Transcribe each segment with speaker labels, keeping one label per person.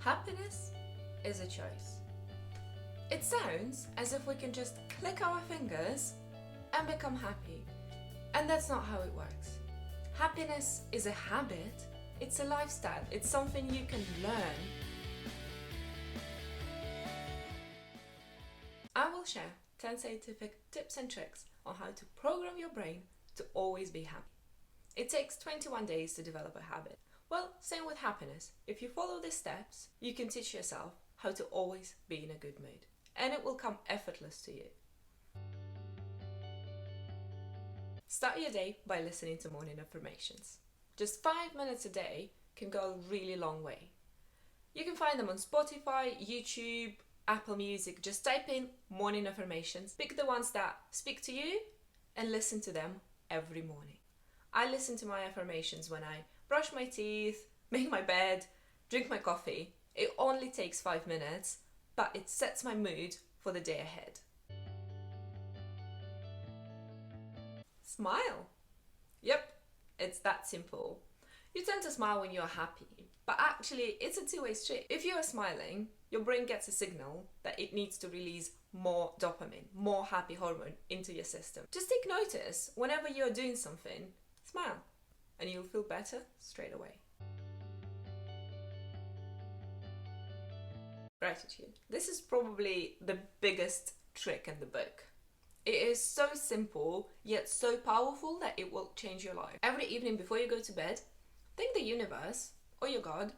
Speaker 1: Happiness is a choice. It sounds as if we can just click our fingers and become happy. And that's not how it works. Happiness is a habit, it's a lifestyle, it's something you can learn. I will share 10 scientific tips and tricks on how to program your brain to always be happy. It takes 21 days to develop a habit. Well, same with happiness. If you follow these steps, you can teach yourself how to always be in a good mood. And it will come effortless to you. Start your day by listening to morning affirmations. Just 5 minutes a day can go a really long way. You can find them on Spotify, YouTube, Apple Music. Just type in morning affirmations. Pick the ones that speak to you and listen to them every morning. I listen to my affirmations when I brush my teeth, make my bed, drink my coffee. It only takes 5 minutes, but it sets my mood for the day ahead. Smile. Yep, it's that simple. You tend to smile when you're happy, but actually it's a two-way street. If you are smiling, your brain gets a signal that it needs to release more dopamine, more happy hormone into your system. Just take notice whenever you're doing something, smile, and you'll feel better straight away. Gratitude. This is probably the biggest trick in the book. It is so simple, yet so powerful that it will change your life. Every evening before you go to bed, thank the universe or your God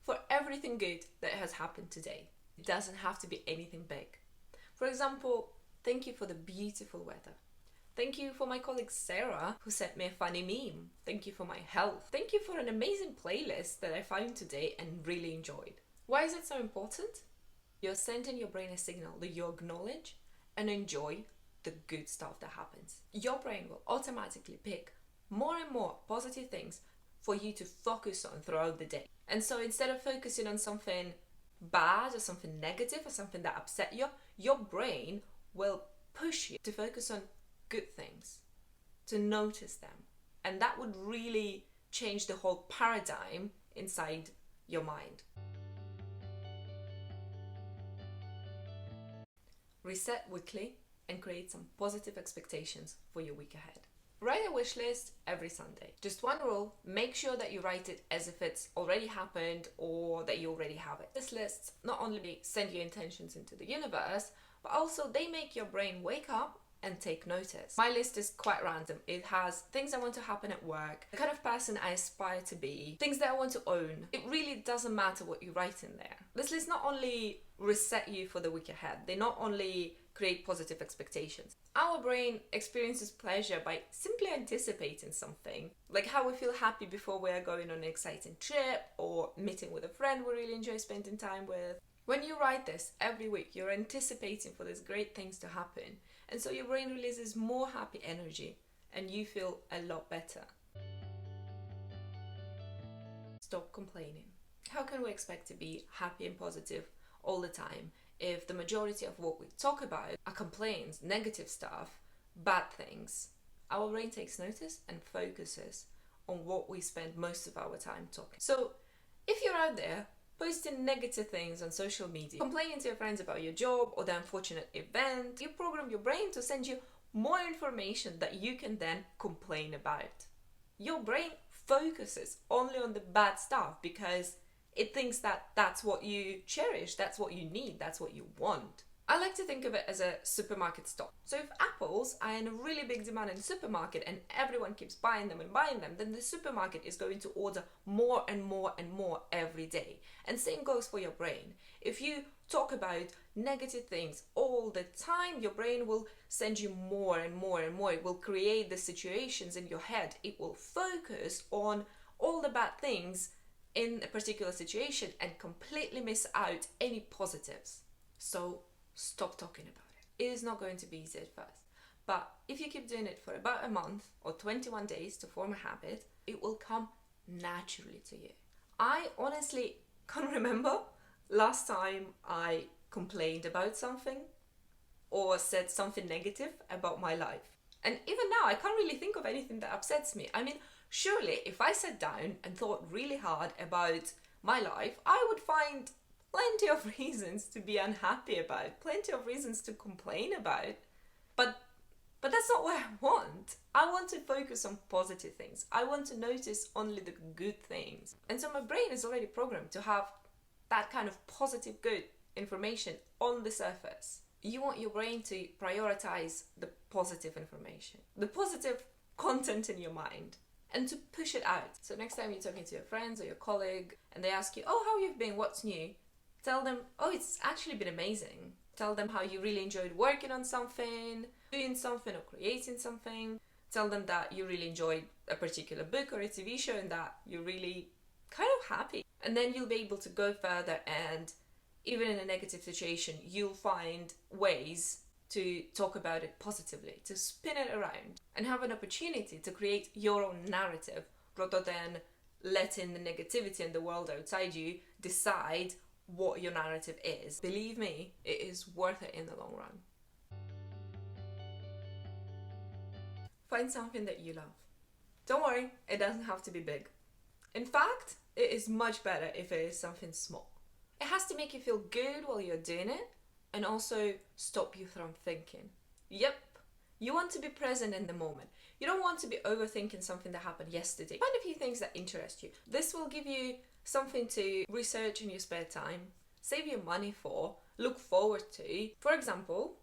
Speaker 1: for everything good that has happened today. It doesn't have to be anything big. For example, thank you for the beautiful weather. Thank you for my colleague Sarah, who sent me a funny meme. Thank you for my health. Thank you for an amazing playlist that I found today and really enjoyed. Why is it so important? You're sending your brain a signal that you acknowledge and enjoy the good stuff that happens. Your brain will automatically pick more and more positive things for you to focus on throughout the day. And so instead of focusing on something bad or something negative or something that upset you, your brain will push you to focus on good things, to notice them. And that would really change the whole paradigm inside your mind. Reset weekly and create some positive expectations for your week ahead. Write a wish list every Sunday. Just one rule, make sure that you write it as if it's already happened or that you already have it. These lists not only send your intentions into the universe, but also they make your brain wake up and take notice. My list is quite random. It has things I want to happen at work, the kind of person I aspire to be, things that I want to own. It really doesn't matter what you write in there. This list not only reset you for the week ahead, they not only create positive expectations. Our brain experiences pleasure by simply anticipating something, like how we feel happy before we are going on an exciting trip or meeting with a friend we really enjoy spending time with. When you write this every week, you're anticipating for these great things to happen, and so your brain releases more happy energy and you feel a lot better. Stop complaining. How can we expect to be happy and positive all the time if the majority of what we talk about are complaints, negative stuff, bad things? Our brain takes notice and focuses on what we spend most of our time talking. So if you're out there posting negative things on social media, complaining to your friends about your job or the unfortunate event, you program your brain to send you more information that you can then complain about. Your brain focuses only on the bad stuff because it thinks that that's what you cherish, that's what you need, that's what you want. I like to think of it as a supermarket stock. So if apples are in a really big demand in the supermarket and everyone keeps buying them, then the supermarket is going to order more and more and more every day. And same goes for your brain. If you talk about negative things all the time, your brain will send you more and more and more. It will create the situations in your head. It will focus on all the bad things in a particular situation and completely miss out any positives. So stop talking about it. It is not going to be easy at first, but if you keep doing it for about a month or 21 days to form a habit, it will come naturally to you. I honestly can't remember last time I complained about something or said something negative about my life. And even now, I can't really think of anything that upsets me. I mean, surely if I sat down and thought really hard about my life, I would find plenty of reasons to be unhappy about, plenty of reasons to complain about, but that's not what I want. I want to focus on positive things. I want to notice only the good things. And so my brain is already programmed to have that kind of positive, good information on the surface. You want your brain to prioritize the positive information, the positive content in your mind, and to push it out. So next time you're talking to your friends or your colleague and they ask you, oh, how you've been, what's new? Tell them, oh, it's actually been amazing. Tell them how you really enjoyed working on something, doing something or creating something. Tell them that you really enjoyed a particular book or a TV show and that you're really kind of happy. And then you'll be able to go further, and even in a negative situation, you'll find ways to talk about it positively, to spin it around and have an opportunity to create your own narrative rather than letting the negativity in the world outside you decide what your narrative is. Believe me, it is worth it in the long run. Find something that you love. Don't worry, it doesn't have to be big. In fact, it is much better if it is something small. It has to make you feel good while you're doing it and also stop you from thinking. Yep, you want to be present in the moment. You don't want to be overthinking something that happened yesterday. Find a few things that interest you. This will give you something to research in your spare time, save your money for, look forward to. For example,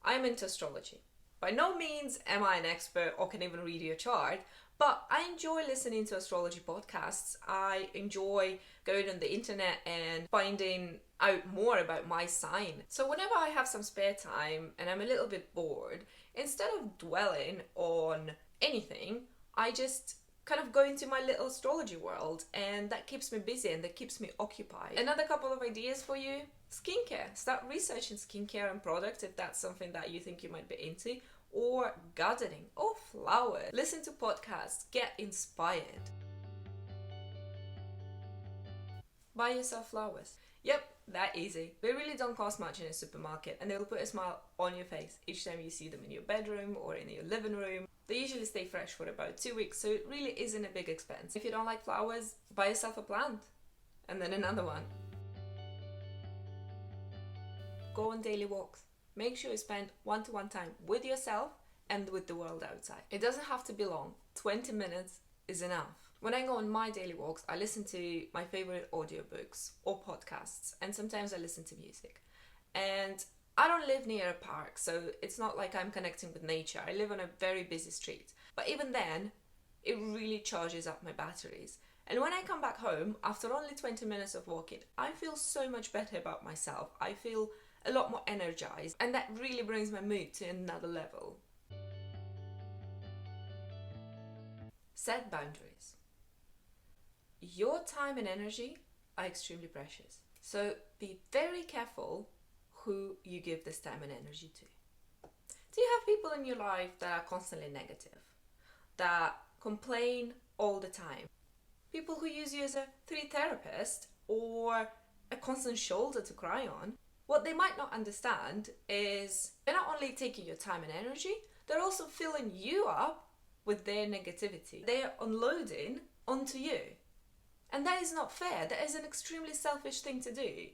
Speaker 1: I'm into astrology. By no means am I an expert or can even read your chart, but I enjoy listening to astrology podcasts. I enjoy going on the internet and finding out more about my sign. So whenever I have some spare time and I'm a little bit bored, instead of dwelling on anything, I just kind of go into my little astrology world, and that keeps me busy and that keeps me occupied. Another couple of ideas for you: skincare. Start researching skincare and products if that's something that you think you might be into, or gardening, or flowers. Listen to podcasts, get inspired. Buy yourself flowers. Yep, that easy. They really don't cost much in a supermarket, and they'll put a smile on your face each time you see them in your bedroom or in your living room. They usually stay fresh for about 2 weeks, so it really isn't a big expense. If you don't like flowers, buy yourself a plant, and then another one. Go on daily walks. Make sure you spend one-to-one time with yourself and with the world outside. It doesn't have to be long. 20 minutes is enough. When I go on my daily walks, I listen to my favorite audiobooks or podcasts, and sometimes I listen to music. And I don't live near a park, so it's not like I'm connecting with nature. I live on a very busy street. But even then, it really charges up my batteries. And when I come back home, after only 20 minutes of walking, I feel so much better about myself. I feel a lot more energized, and that really brings my mood to another level. Set boundaries. Your time and energy are extremely precious. So be very careful who you give this time and energy to. Do you have people in your life that are constantly negative, that complain all the time? People who use you as a therapist or a constant shoulder to cry on? What they might not understand is they're not only taking your time and energy, they're also filling you up with their negativity. They are unloading onto you. And that is not fair. That is an extremely selfish thing to do.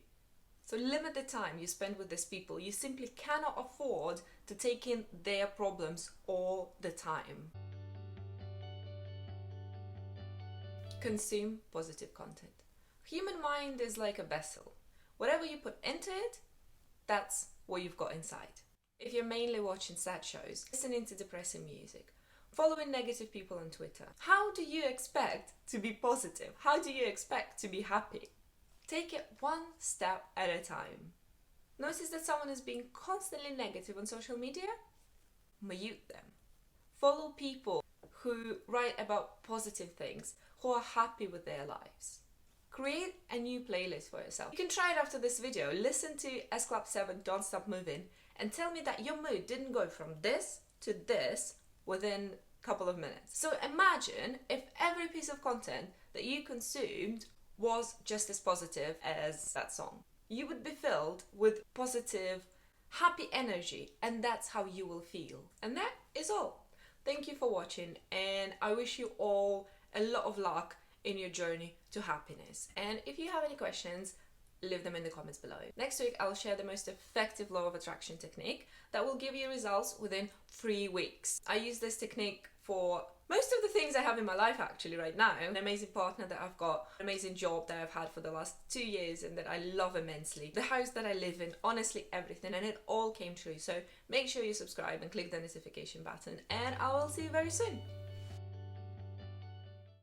Speaker 1: So limit the time you spend with these people. You simply cannot afford to take in their problems all the time. Consume positive content. Human mind is like a vessel. Whatever you put into it, that's what you've got inside. If you're mainly watching sad shows, listening to depressing music, following negative people on Twitter, how do you expect to be positive? How do you expect to be happy? Take it one step at a time. Notice that someone is being constantly negative on social media? Mute them. Follow people who write about positive things, who are happy with their lives. Create a new playlist for yourself. You can try it after this video. Listen to S Club 7 Don't Stop Moving and tell me that your mood didn't go from this to this within a couple of minutes. So imagine if every piece of content that you consumed was just as positive as that song. You would be filled with positive, happy energy, and that's how you will feel. And that is all. Thank you for watching, and I wish you all a lot of luck in your journey to happiness. And if you have any questions, leave them in the comments below. Next week, I'll share the most effective law of attraction technique that will give you results within 3 weeks. I use this technique for most of the things I have in my life actually right now. An amazing partner that I've got, an amazing job that I've had for the last 2 years and that I love immensely. The house that I live in, honestly everything, and it all came true. So make sure you subscribe and click the notification button, and I will see you very soon.